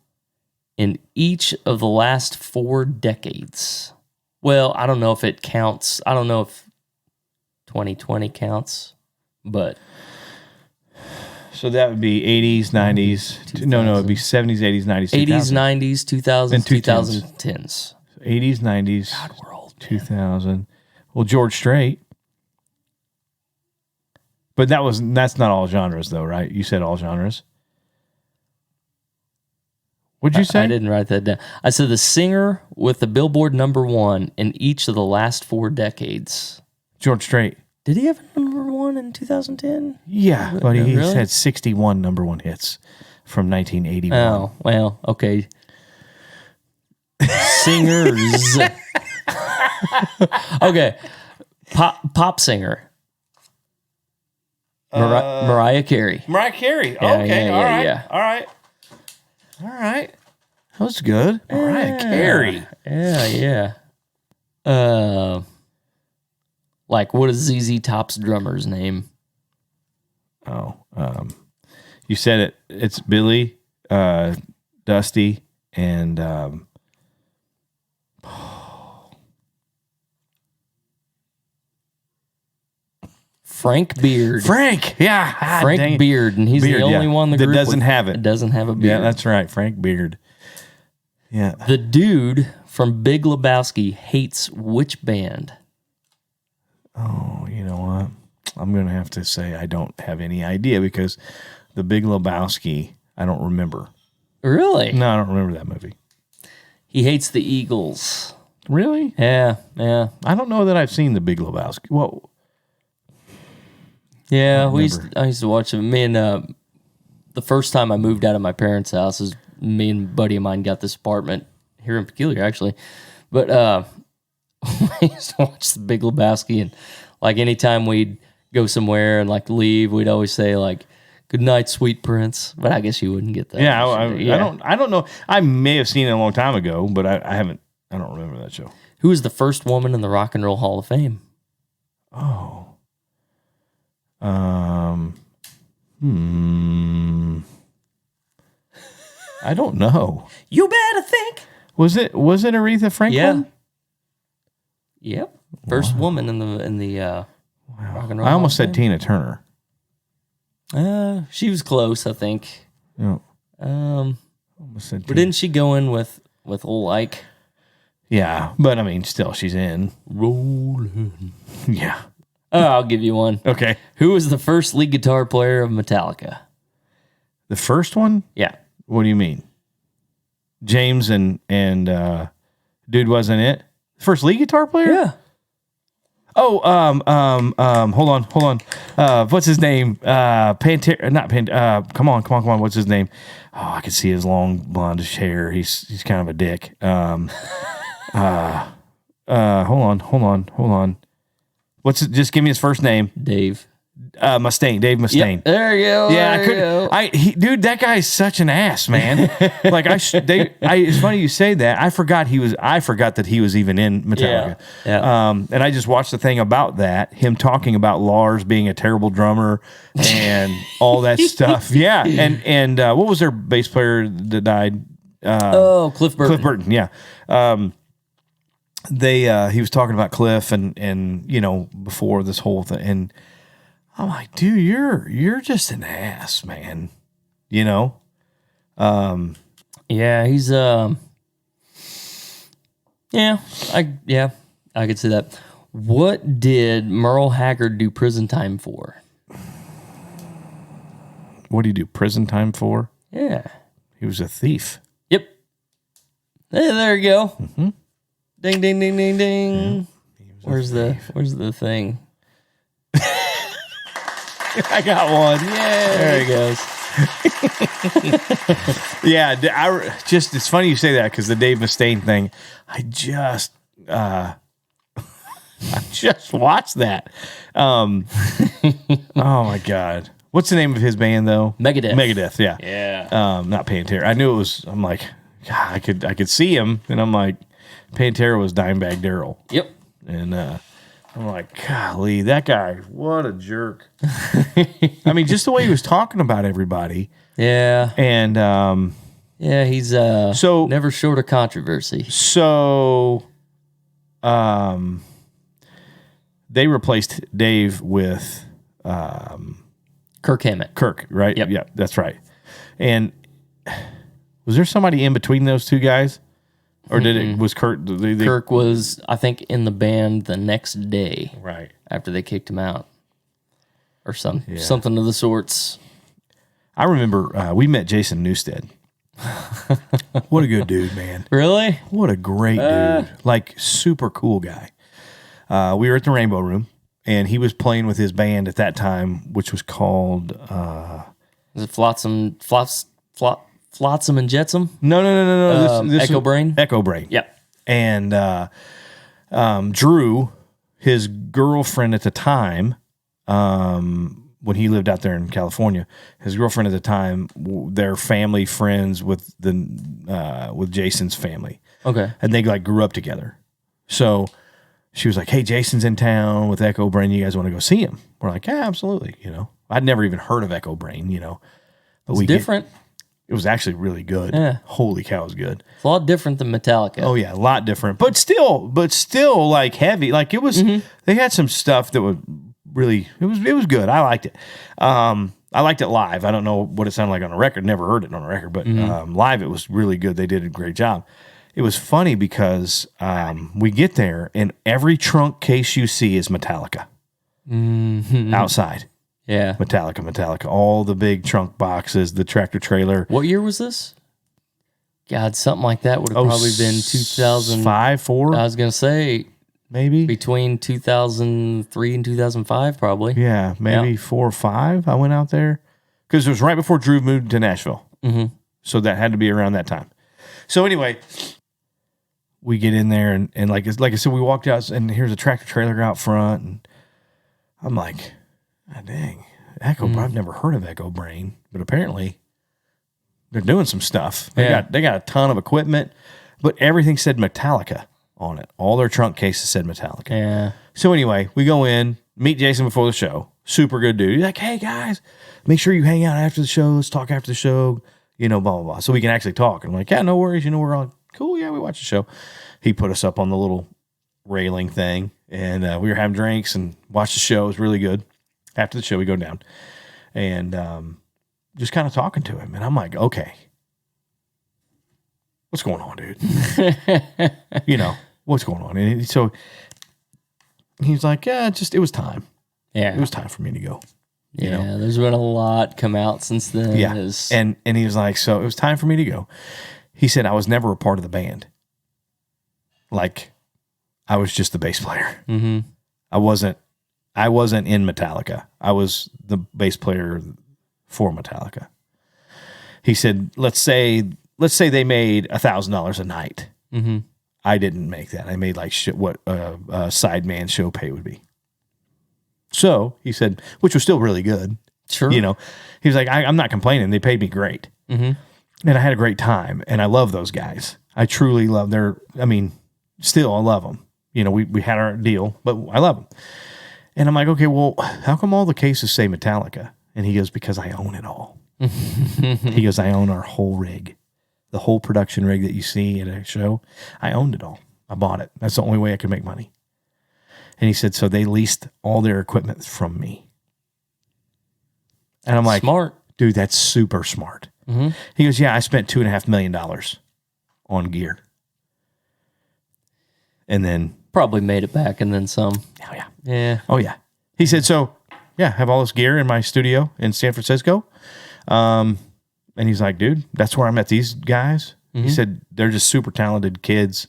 in each of the last 4 decades. Well, I don't know if it counts. I don't know if 2020 counts, but. So that would be 80s, 90s. No, it'd be 70s, 80s, 90s, 80s, 90s, 2000s, and 2010s. 80s, 90s. God, we're old. 2000. Well, George Strait. But that's not all genres, though, right? You said all genres. What'd you say? I didn't write that down. I said the singer with the Billboard #1 in each of the last 4 decades. George Strait. Did he have a #1 in 2010? Yeah, but he's really? had 61 #1 hits from 1981. Oh, well, okay. Singers. Okay. Pop singer. Mariah Carey. Mariah Carey. Yeah, Okay, yeah, all right. yeah. All right. That was good. Mariah Carey. Yeah. Like, what is ZZ Top's drummer's name? Oh, you said it. It's Billy, Dusty, and Frank Beard. Frank. Yeah, Frank Beard, and he's Beard, the only one in the that group doesn't have it. that doesn't have a beard. Yeah, that's right, Frank Beard. Yeah, The dude from Big Lebowski hates which band? oh, you know what? I'm going to have to say I don't have any idea because the Big Lebowski, I don't remember. Really? No, I don't remember that movie. He hates the Eagles. Really? Yeah. I don't know that I've seen the Big Lebowski. Well, Yeah, I used to watch them. Me and the first time I moved out of my parents' house is me and a buddy of mine got this apartment here in Peculiar, actually. But we used to watch the Big Lebowski, and like anytime we'd go somewhere and like leave, we'd always say like, "Good night, sweet prince." But I guess you wouldn't get that. yeah, I don't know. I may have seen it a long time ago, but I haven't. I don't remember that show. Who was the first woman in the Rock and Roll Hall of Fame? Oh. I don't know. You better think. Was it Aretha Franklin? Yeah. Yep. First woman in the Rock and Roll I almost Hall said of Tina Turner. Fame. She was close, I think. Yeah. But Almost said Tina. didn't she go in with old Ike? Yeah, but I mean, still, she's in. Rolling. Yeah. Oh, I'll give you one. Okay. Who was the first lead guitar player of Metallica? The first one? Yeah. What do you mean? James and dude wasn't it? First lead guitar player? Yeah. Oh, hold on. What's his name? Pantera, not Pantera. Come on. What's his name? Oh, I can see his long blondish hair. He's kind of a dick. Hold on. Just give me his first name. Dave. Mustaine. Dave Mustaine. Yep. There you go. Yeah, I couldn't. Dude, that guy's such an ass, man. Like it's funny you say that. I forgot that he was even in Metallica. Yeah. And I just watched the thing about that, him talking about Lars being a terrible drummer and all that stuff. Yeah. And what was their bass player that died? Cliff Burton. Cliff Burton. Yeah. He was talking about Cliff and before this whole thing, and I'm like, dude, you're just an ass, man. Yeah, he's I could see that. What did Merle Haggard do prison time for? What do you do prison time for? Yeah. He was a thief. Yep. Hey, there you go. Mm-hmm. Ding, ding, ding, ding, ding. Yeah, where's the thing? I got one. Yeah, there he goes. Yeah, it's funny you say that because the Dave Mustaine thing, I just watched that. Oh my God. What's the name of his band though? Megadeth. Yeah. Yeah. Not Pantera. I knew it was. I'm like, God, I could see him, and I'm like, Pantera was Dimebag Darrell. Yep. And I'm like, golly, that guy, what a jerk. I mean, just the way he was talking about everybody. Yeah. And yeah, he's so never short of controversy. So they replaced Dave with Kirk Hammett. Kirk, right? Yep. Yeah, that's right. And was there somebody in between those two guys? Or was Kirk? Kirk was, I think, in the band the next day. Right. After they kicked him out. Or something of the sorts. I remember we met Jason Newsted. What a good dude, man. Really? What a great dude. Like, super cool guy. We were at the Rainbow Room, and he was playing with his band at that time, which was called... Is it Flotsam and Jetsam? No. This Echo Brain? Echo Brain. Yep. And Drew, his girlfriend at the time, when he lived out there in California, his girlfriend at the time, their family friends with Jason's family. Okay. And they like grew up together. So she was like, "Hey, Jason's in town with Echo Brain. You guys want to go see him?" We're like, "Yeah, absolutely." I'd never even heard of Echo Brain, But It's different. It was actually really good. Yeah. Holy cow, it was good. It's a lot different than Metallica. Oh yeah, a lot different, but still like heavy. Like it was. They had some stuff that was really. It was good. I liked it. I liked it live. I don't know what it sounded like on a record. Never heard it on a record, but live it was really good. They did a great job. It was funny because we get there and every trunk case you see is Metallica outside. Yeah. Metallica. All the big trunk boxes, the tractor trailer. What year was this? God, something like that would have probably been 2005, 4. I was going to say maybe between 2003 and 2005, probably. Yeah, maybe 4 or 5. I went out there because it was right before Drew moved to Nashville. So that had to be around that time. So anyway, we get in there and like I said, we walked out and here's a tractor trailer out front, and I'm like, "God dang, Echo! I've never heard of Echo Brain, but apparently they're doing some stuff. They got a ton of equipment, but everything said Metallica on it. All their trunk cases said Metallica. Yeah. So anyway, we go in, meet Jason before the show. Super good dude. He's like, "Hey guys, make sure you hang out after the show. Let's talk after the show. Blah blah blah." So we can actually talk. And I'm like, "Yeah, no worries. We're all cool. Yeah, we watch the show." He put us up on the little railing thing, and we were having drinks and watched the show. It was really good. After the show, we go down and just kind of talking to him. And I'm like, "Okay, what's going on, dude? What's going on?" And so he's like, "Yeah, it was time. Yeah. It was time for me to go." Yeah, there's been a lot come out since then. Yeah. And he was like, "So it was time for me to go." He said, "I was never a part of the band. Like, I was just the bass player. I wasn't in Metallica. I was the bass player for Metallica." He said, let's say they made $1,000 a night. I didn't make that. I made like what a sideman show pay would be. So he said, which was still really good. Sure. He was like, I'm not complaining. They paid me great. And I had a great time. And I love those guys. I truly love still I love them. We had our deal, but I love them. And I'm like, "Okay, well, how come all the cases say Metallica?" And he goes, "Because I own it all." He goes, "I own our whole rig. The whole production rig that you see at a show, I owned it all. I bought it. That's the only way I could make money." And he said, so they leased all their equipment from me. And I'm like, smart. Dude, that's super smart. He goes, "Yeah, I spent $2.5 million on gear." And then Probably made it back and then some. Oh, yeah. Yeah. Oh, yeah. He said, "So, yeah, have all this gear in my studio in San Francisco." And he's like, "Dude, that's where I met these guys." He said, "They're just super talented kids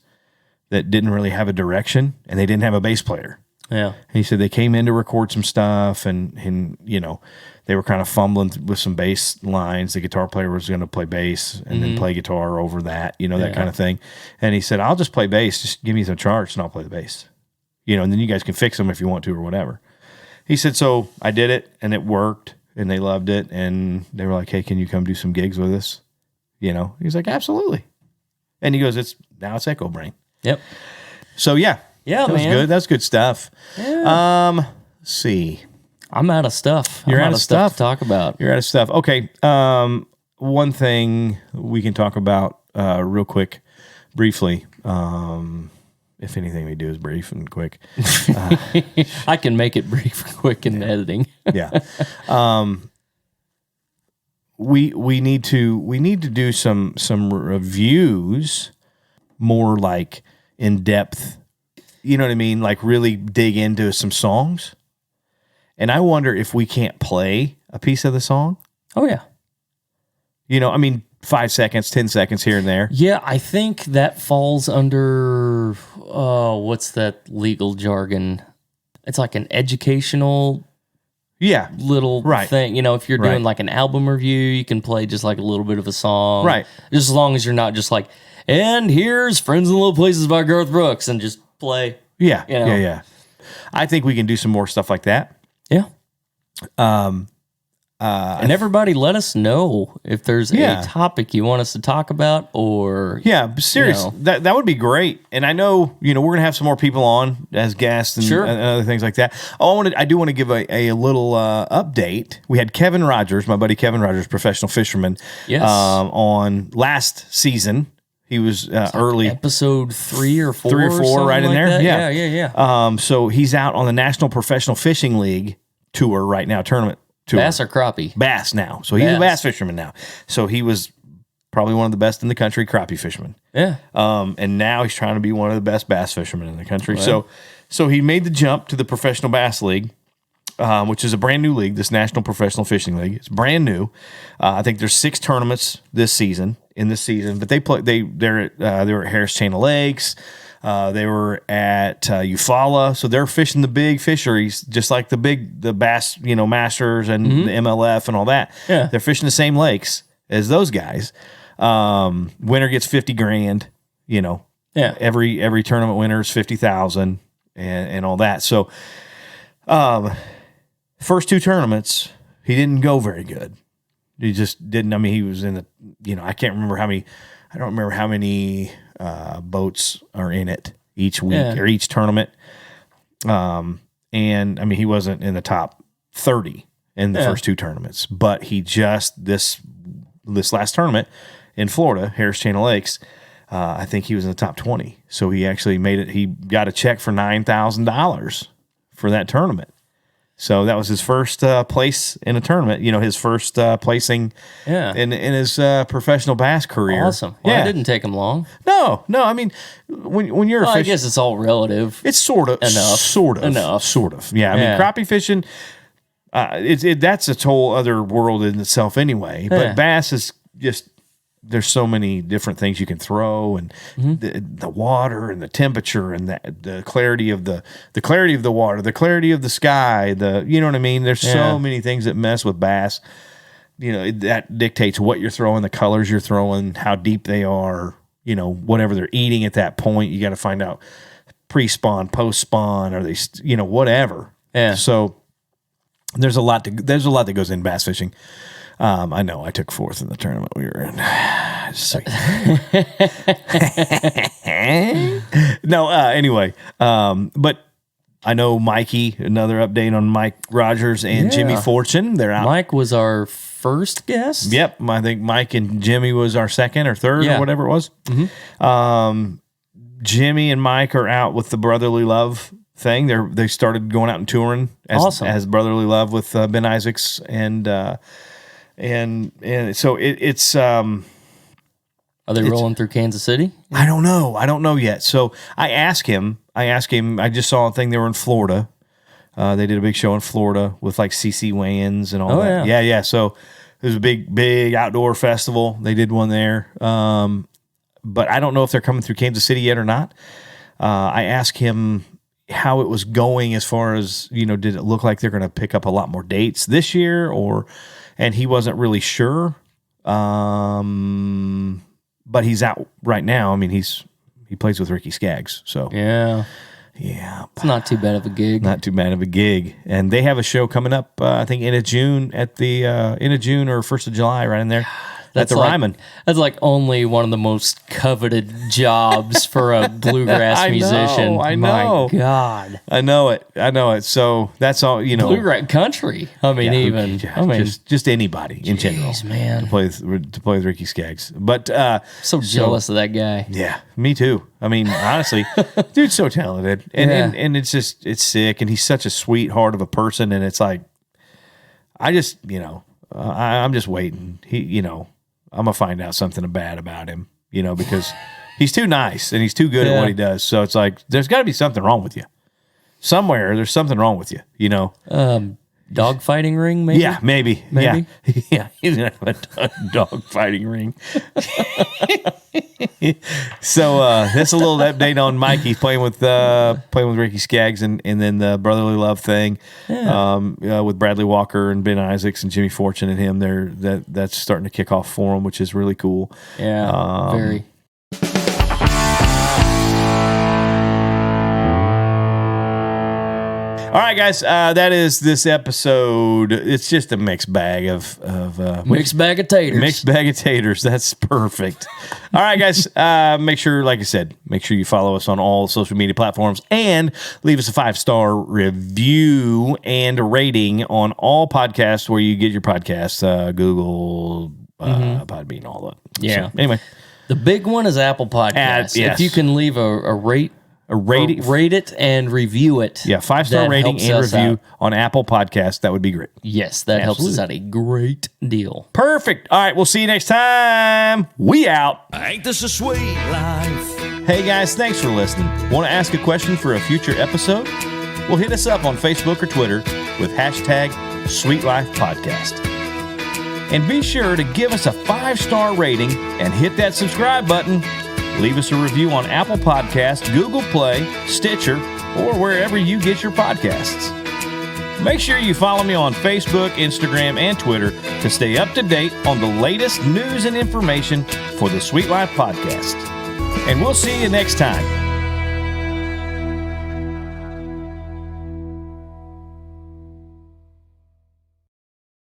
that didn't really have a direction, and they didn't have a bass player." Yeah. And he said they came in to record some stuff, and they were kind of fumbling with some bass lines. The guitar player was going to play bass and then play guitar over that, that kind of thing. And he said, "I'll just play bass. Just give me some charts and I'll play the bass. And then you guys can fix them if you want to or whatever." He said, so I did it and it worked and they loved it. And they were like, "Hey, can you come do some gigs with us?" He's like, "Absolutely." And he goes, now it's Echo Brain. Yep. So yeah. Yeah, that was good. That's good stuff. Yeah. Let's see. I'm out of stuff. You're I'm out of stuff to talk about. You're out of stuff. Okay. One thing we can talk about real quick, briefly. If anything we do is brief and quick. I can make it brief and quick in editing. Yeah. We need to do some reviews, more like in depth. You know what I mean? Like really dig into some songs. And I wonder if we can't play a piece of the song. Oh, yeah. 5 seconds, 10 seconds here and there. Yeah, I think that falls under what's that legal jargon? It's like an educational little thing. You know, if you're doing like an album review, you can play just like a little bit of a song. Right. Just as long as you're not just like, and here's Friends in Little Places by Garth Brooks and just play. Yeah. You know? Yeah. I think we can do some more stuff like that. Yeah. And everybody let us know if there's a topic you want us to talk about or... Yeah, seriously, that would be great. And I know, we're going to have some more people on as guests and, and other things like that. I do want to give a little update. We had Kevin Rogers, my buddy Kevin Rogers, professional fisherman, on last season. He was early. Episode 3 or 4. 3 or 4 right in there. That. Yeah. So he's out on the National Professional Fishing League tour right now, tournament. Bass or crappie? Bass now. So he's a bass fisherman now. So he was probably one of the best in the country crappie fishermen. Yeah. And now he's trying to be one of the best bass fishermen in the country. Wow. So he made the jump to the Professional Bass League, which is a brand new league, this National Professional Fishing League. It's brand new. I think there's 6 tournaments in this season, but they're at Harris Chain of Lakes. They were at Eufaula, so they're fishing the big fisheries, just like the bass, Masters and the MLF and all that. Yeah. They're fishing the same lakes as those guys. Winner gets $50,000. Yeah. Every tournament winner is $50,000 and all that. So, first 2 tournaments, he didn't go very good. He just didn't. I mean, he was in the. I can't remember how many. I don't remember how many boats are in it each week or each tournament. And I mean, he wasn't in the top 30 in the first 2 tournaments, but he just this last tournament in Florida, Harris Chain of Lakes, I think he was in the top 20. So he actually made it. He got a check for $9,000 for that tournament. So that was his first place in a tournament. His first placing in his professional bass career. Awesome. Well, it didn't take him long. No. I mean, when you're a fish, I guess it's all relative. it's sort of enough. Yeah, I mean, crappie fishing, that's a whole other world in itself anyway. But bass is just. There's so many different things you can throw, and the water and the temperature and the clarity of the clarity of the water, the clarity of the sky, you know what I mean? There's so many things that mess with bass. That dictates what you're throwing, the colors you're throwing, how deep they are, whatever they're eating at that point. You got to find out pre-spawn, post-spawn, are they, whatever. Yeah. So there's a lot that goes in bass fishing. I know I took 4th in the tournament we were in. Anyway, but I know Mikey, another update on Mike Rogers and Jimmy Fortune. They're out. Mike was our first guest. Yep. I think Mike and Jimmy was our second or third or whatever it was. Jimmy and Mike are out with the Brotherly Love thing. They started going out and touring as Brotherly Love with Ben Isaacs and so it's are they rolling through Kansas City? I don't know yet. So I asked him, I just saw a thing, they were in Florida. They did a big show in Florida with like CC weigh-ins and all that. Yeah. So it was a big outdoor festival. They did one there. But I don't know if they're coming through Kansas City yet or not. I asked him how it was going as far as, did it look like they're going to pick up a lot more dates this year and he wasn't really sure. But he's out right now. I mean, he plays with Ricky Skaggs. So yeah. It's not too bad of a gig. And they have a show coming up, I think end of June or 1st of July, right in there. At the Ryman. That's like only one of the most coveted jobs for a bluegrass musician. I know. My God. I know it. So that's all, Bluegrass country. I mean, just anybody in general. Man. To play with Ricky Skaggs. But so jealous of that guy. Yeah, me too. I mean, honestly, dude's so talented. And it's sick, and he's such a sweetheart of a person, and it's like I'm just waiting. I'm going to find out something bad about him, because he's too nice and he's too good at what he does. So it's like, there's got to be something wrong with you. Somewhere, there's something wrong with you, dog fighting ring, maybe? Yeah, maybe. Maybe? Yeah, he's going to have a dog fighting ring. So that's a little update on Mike. He's playing with Ricky Skaggs and then the Brotherly Love thing with Bradley Walker and Ben Isaacs and Jimmy Fortune and him. That's starting to kick off for him, which is really cool. Yeah, very. All right, guys, that is this episode. It's just a mixed bag of Mixed bag of taters. Mixed bag of taters. That's perfect. All right, guys, make sure, like I said, make sure you follow us on all social media platforms and leave us a 5-star review and a rating on all podcasts where you get your podcasts, Google, Podbean, all that. Yeah. So, anyway. The big one is Apple Podcasts. Yes. If you can leave a rate, rate it and review it. Yeah, 5-star rating and review on Apple Podcasts. That would be great. Yes, that helps us out a great deal. Perfect. All right, we'll see you next time. We out. Ain't this a sweet life? Hey guys, thanks for listening. Want to ask a question for a future episode? Well, hit us up on Facebook or Twitter with #SweetLifePodcast. And be sure to give us a 5-star rating and hit that subscribe button. Leave us a review on Apple Podcasts, Google Play, Stitcher, or wherever you get your podcasts. Make sure you follow me on Facebook, Instagram, and Twitter to stay up to date on the latest news and information for the Sweet Life Podcast. And we'll see you next time.